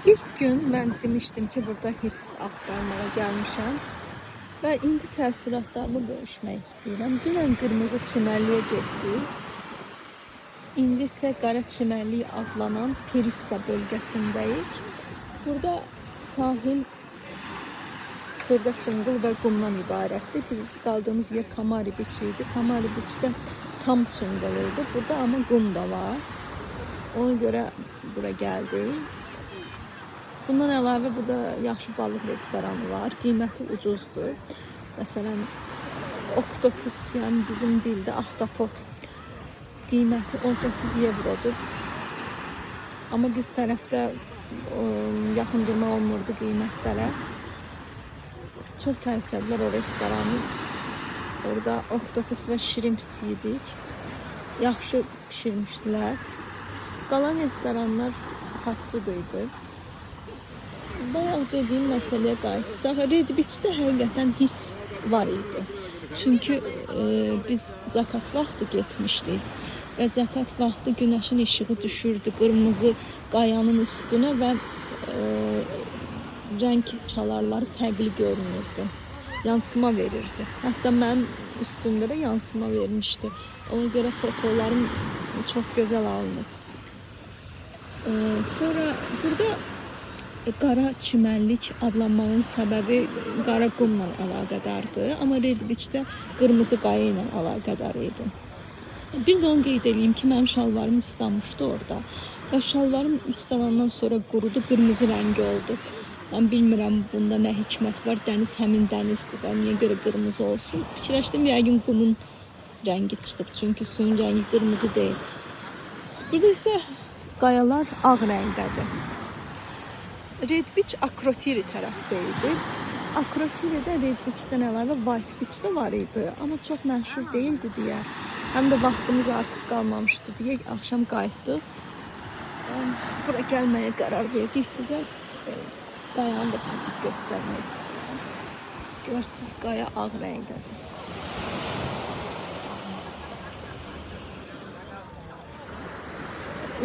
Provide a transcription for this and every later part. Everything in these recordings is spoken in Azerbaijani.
İlk gün ben demiştim ki burada his aktarmaya gelmişəm və indi təəssüratlarımı bölüşmək istəyirəm. Dünən Qırmızı Çimərliyə getdik. İndi isə Qara Çimərlik adlanan Perissa bölgəsindəyik. Burada sahil xırda çınqıl və qumdan ibarətdir. Biz qaldığımız yer Kamari Beach idi. Kamari Beach'də tam çınqıl idi. Burada ama qum da var. Ona görə bura gəldik. Bundan əlavə burada yaxşı balıq restoranı var. Qiyməti ucuzdur. Məsələn, oktopus, yəni bizim dildə ahtapot qiyməti 18 eurodur. Amma biz tərəfdə yaxın durma olmurdu qiymətlərə. Çox təriflədilər o restoranı. Orada oktopus və shrimps yedik. Yaxşı pişirmişdilər. Qalan restoranlar fast food idi. Bayaq dediyim məsələyə qayıtsaq, Red Beach'də həqiqətən hiss var idi. Çünki biz zakat vaxtı getmişdik və zakat vaxtı günəşin işığı düşürdü qırmızı qayanın üstünə və rəng çalarları fərqli görünürdü. Yansıma verirdi. Hətta mənim üstümdə də yansıma vermişdi. Ona görə fotolarım çox gözəl alınıb. Sonra burada Qara Çimərlik adlanmanın səbəbi qara qumla əlaqədardır. Amma Red Beach'də qırmızı qaya ilə əlaqədar idi. Bir də onu qeyd edeyim ki, mənim şalvarım islanmışdı orada. Və şalvarım istalandan sonra qurudu, qırmızı rəngi oldu. Mən bilmirəm bunda nə hikmət var. Dəniz həmin dənizdir və niyə görə qırmızı olsun? Fikirləşdim, yəqin qumun rəngi çıxıb. Çünki suyun rəngi qırmızı deyil. Burada isə qayalar ağ rəngdədir. Red Beach Akrotiri tərəfdəydi. Akrotiridə Red Beach'dən əlavə White Beach də var idi. Amma çox məşhur değildi deyə. Həm də vaxtımız artıq qalmamışdı deyə axşam qayıtdıq. Bura gəlməyə qərar verdik. Sizə qayanı da çəkib göstərmək istəyirəm. Görürsünüz, qaya ağ rəngdədir.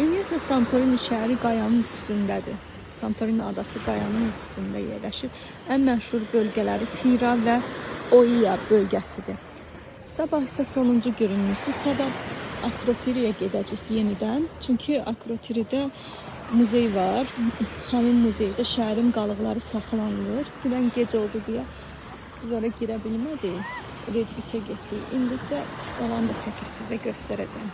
Ümumiyyətlə Santorini şəhəri qayanın üstündədir. Santorini adası qayanın üstündə yerləşir. Ən məşhur bölgələri Fira və Oiya bölgəsidir. Sabah isə sonuncu günümüzdür. Sabah Akrotiriyə gedəcək yenidən. Çünki Akrotiridə muzey var. Həmin muzeydə şəhərin qalıqları saxlanılır. Dünən gec oldu deyə biz ora girə bilmədik. Red Beach'ə getdik. İndi isə qalanı da çəkib sizə göstərəcəm.